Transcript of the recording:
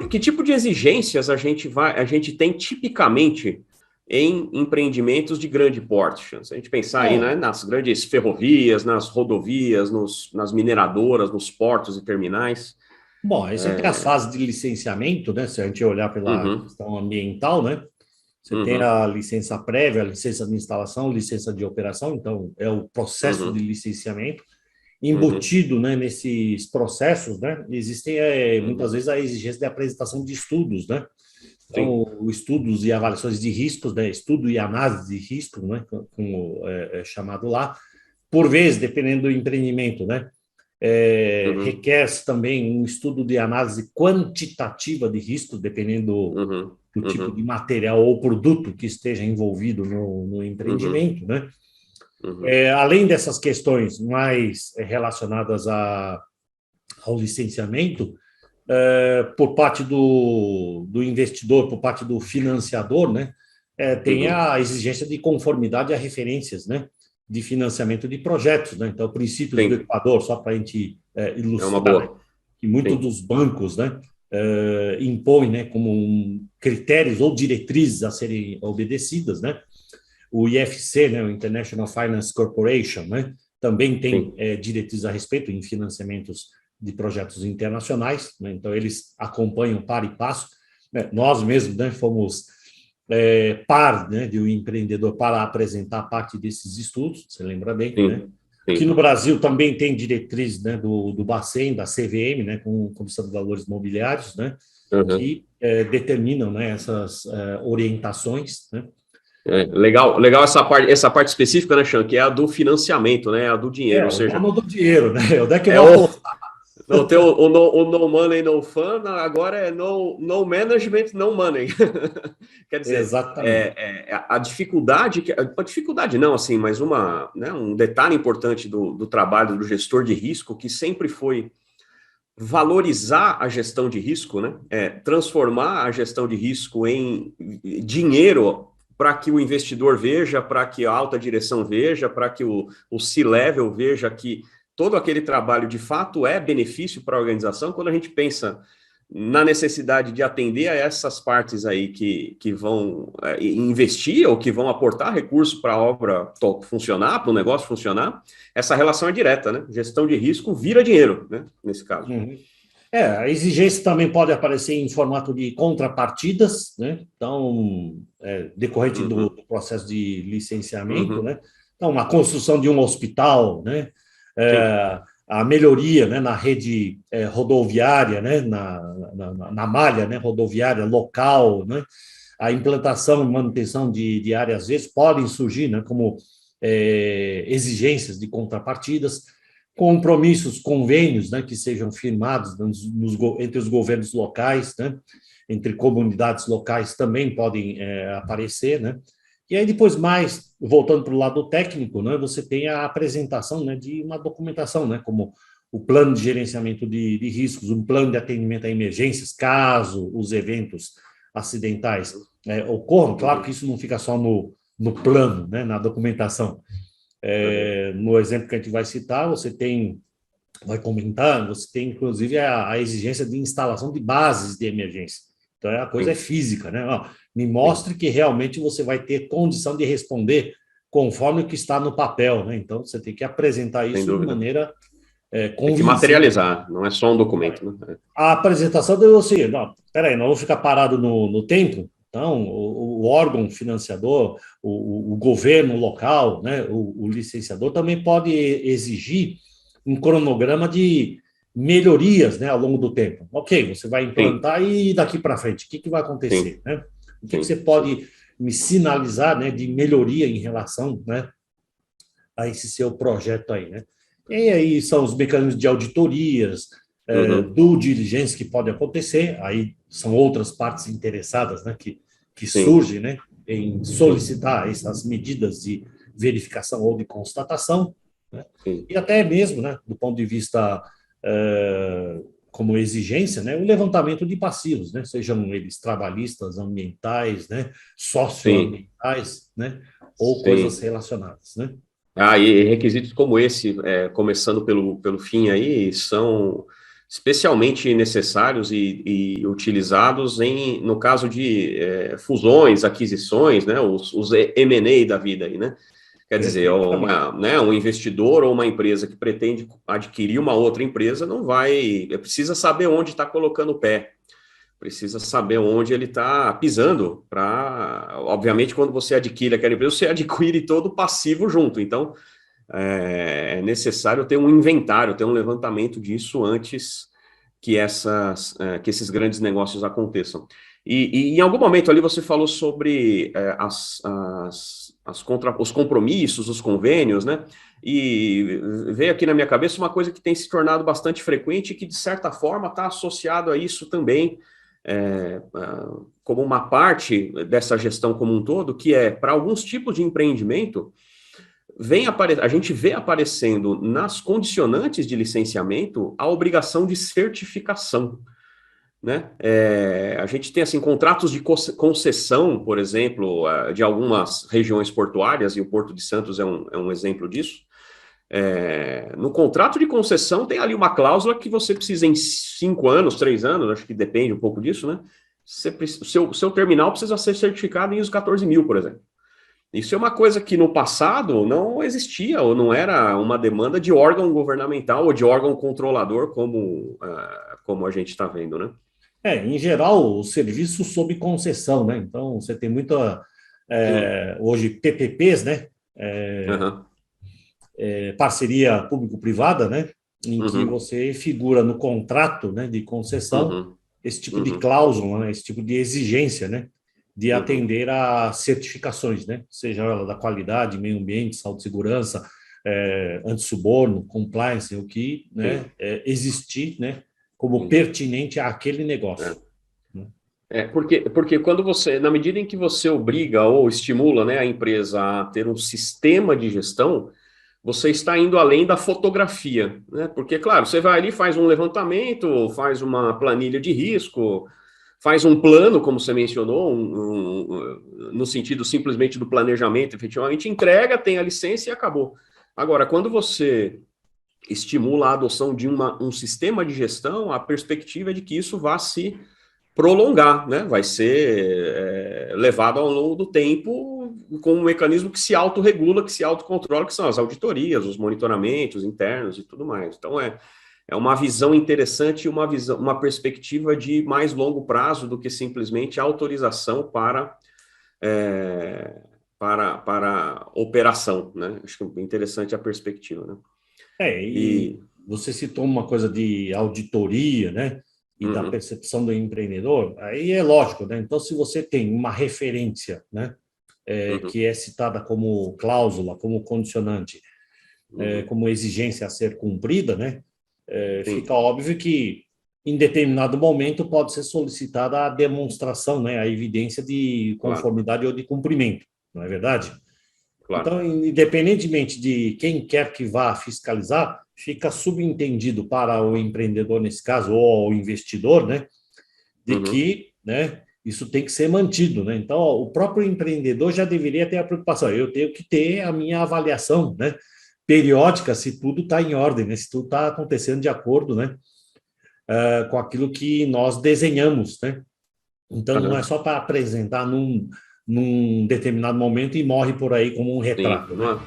que tipo de exigências a gente tem tipicamente em empreendimentos de grande porte? Se a gente pensar aí, né, nas grandes ferrovias, nas rodovias, nas mineradoras, nos portos e terminais. Bom, aí você tem as fases de licenciamento, né? Se a gente olhar pela Uhum, questão ambiental, né? Você tem uhum, a licença prévia, a licença de instalação, licença de operação, então é o processo de uhum, licenciamento. uhum, Embutido, né, nesses processos, né, existem muitas uhum. vezes a exigência de apresentação de estudos, né? Sim. Então, estudos e avaliações de riscos, né, estudo e análise de risco, né, como é chamado lá, por vezes, dependendo do empreendimento, né, Uhum, requer-se também um estudo de análise quantitativa de risco, dependendo uhum, do tipo de uhum, material ou produto que esteja envolvido no uhum, empreendimento, né? uhum, Além dessas questões mais relacionadas ao licenciamento, por parte do investidor, por parte do financiador, né? Tem uhum. a exigência de conformidade a referências, né? De financiamento de projetos, né? Então, princípios do Sim, Equador, só para a gente é uma ilustrar, né? boa. Que muitos Sim. dos bancos, né? Impõem, né? Como critérios ou diretrizes a serem obedecidas, né? O IFC, né? O International Finance Corporation, né? Também tem Sim. diretrizes a respeito em financiamentos de projetos internacionais, né? Então eles acompanham par e passo, né? Nós mesmos, né, fomos par, né, de um empreendedor para apresentar parte desses estudos, você lembra bem, né? Sim. Que no Sim. Brasil também tem diretriz, né, do Bacen, da CVM, né, com Comissão de Valores Mobiliários, né, Uhum. que determinam, né, essas orientações, né? Legal, legal essa parte específica, né, Sean, que é a do financiamento, né, a do dinheiro, ou O seja, dono do dinheiro, né? Onde é que eu é vou apostar? não tem o no money, no fun, agora é no management, no money. Quer dizer, Exatamente. a dificuldade, a dificuldade não, assim, mas né, um detalhe importante do trabalho do gestor de risco, que sempre foi valorizar a gestão de risco, né? Transformar a gestão de risco em dinheiro para que o investidor veja, para que a alta direção veja, para que o C-level veja que todo aquele trabalho de fato é benefício para a organização. Quando a gente pensa na necessidade de atender a essas partes aí que vão investir ou que vão aportar recurso para a obra funcionar, para o negócio funcionar, essa relação é direta, né? Gestão de risco vira dinheiro, né? Nesse caso. Uhum. A exigência também pode aparecer em formato de contrapartidas, né? Então, decorrente Uhum, do processo de licenciamento, uhum, né? Então, a construção de um hospital, né? sim, A melhoria, né, na rede rodoviária, né? Na malha, né, rodoviária local, né? A implantação e manutenção de áreas verdes podem surgir, né, como exigências de contrapartidas, compromissos, convênios, né, que sejam firmados entre os governos locais, né, entre comunidades locais também podem aparecer, né? E aí depois mais, voltando para o lado técnico, né, você tem a apresentação, né, de uma documentação, né, como o plano de gerenciamento de riscos, um plano de atendimento a emergências, caso os eventos acidentais ocorram. Claro que uhum, isso não fica só no plano, né, na documentação. uhum, No exemplo que a gente vai citar, vai comentar, você tem inclusive a exigência de instalação de bases de emergência. Então, a coisa é sim, física, né? Ó, me sim, mostre que realmente você vai ter condição de responder conforme o que está no papel, né? Então, você tem que apresentar sem isso de dúvida. maneira Tem que convincente. materializar, não é só um documento, né? A apresentação deu assim, não, peraí, não vou ficar parado no tempo. Então, o órgão financiador, o governo local, né, o licenciador também pode exigir um cronograma de melhorias, né, ao longo do tempo. Ok, você vai Sim, implantar e daqui para frente, o que vai acontecer, sim, né? O que você sim, sim. pode me sinalizar, né, de melhoria em relação, né, a esse seu projeto aí, né? E aí são os mecanismos de auditorias, Uhum, do diligência que pode acontecer, aí são outras partes interessadas, né, que sim, surgem, né, em sim, solicitar essas medidas de verificação ou de constatação, né, sim, e até mesmo, né, do ponto de vista como exigência, né, o levantamento de passivos, né, sejam eles trabalhistas, ambientais, né, sim, socioambientais, né, ou coisas sim. relacionadas, né? E requisitos como esse, começando pelo fim aí, especialmente necessários e utilizados no caso de fusões, aquisições, né, os M&A da vida aí, né? Quer dizer, um investidor ou uma empresa que pretende adquirir uma outra empresa precisa saber onde está colocando o pé, precisa saber onde ele está pisando, obviamente, quando você adquire aquela empresa, você adquire todo o passivo junto, então é necessário ter um inventário, ter um levantamento disso antes que esses grandes negócios aconteçam. E em algum momento ali você falou sobre os compromissos, os convênios, né? E veio aqui na minha cabeça uma coisa que tem se tornado bastante frequente e que, de certa forma, está associado a isso também, como uma parte dessa gestão como um todo, que para alguns tipos de empreendimento, a gente vê aparecendo nas condicionantes de licenciamento a obrigação de certificação, né? A gente tem assim contratos de concessão, por exemplo, de algumas regiões portuárias, e o Porto de Santos é um exemplo disso. No contrato de concessão tem ali uma cláusula que você precisa em 5 anos, 3 anos, acho que depende um pouco disso, né? O seu terminal precisa ser certificado em ISO 14000, por exemplo. Isso é uma coisa que no passado não existia, ou não era uma demanda de órgão governamental ou de órgão controlador, como a gente está vendo, né? Em geral, o serviço sob concessão, né? Então, você tem muita, hoje, PPPs, né? Parceria público-privada, né? Em que você figura no contrato, né, de concessão esse tipo de cláusula, né? Esse tipo de exigência, né? De atender a certificações, né? Seja ela da qualidade, meio ambiente, saúde e segurança, antissuborno, compliance, o que, né, existir, né, como pertinente àquele negócio. Porque quando na medida em que você obriga ou estimula, né, a empresa a ter um sistema de gestão, você está indo além da fotografia, né? Porque, claro, você vai ali, faz um levantamento, faz uma planilha de risco, faz um plano, como você mencionou, no sentido simplesmente do planejamento, efetivamente entrega, tem a licença e acabou. Agora, quando você estimula a adoção de um sistema de gestão, a perspectiva é de que isso vá se prolongar, né? Vai ser levado ao longo do tempo com um mecanismo que se autorregula, que se autocontrola, que são as auditorias, os monitoramentos internos e tudo mais. Então, é uma visão interessante e uma perspectiva de mais longo prazo do que simplesmente autorização para operação, né? Acho que é interessante a perspectiva, né? E você citou uma coisa de auditoria, né? E da percepção do empreendedor, aí é lógico, né? Então, se você tem uma referência, né? Que é citada como cláusula, como condicionante, como exigência a ser cumprida, né? Fica óbvio que, em determinado momento, pode ser solicitada a demonstração, né? A evidência de conformidade ou de cumprimento, não é verdade? Claro. Então, independentemente de quem quer que vá fiscalizar, fica subentendido para o empreendedor, nesse caso, ou o investidor, né? De que, né? Isso tem que ser mantido, né? Então, o próprio empreendedor já deveria ter a preocupação. Eu tenho que ter a minha avaliação, né? Periódica, se tudo está em ordem, né? Se tudo está acontecendo de acordo, né? Com aquilo que nós desenhamos, né? Então, não é só para apresentar num determinado momento e morre por aí como um retrato. Sim, né?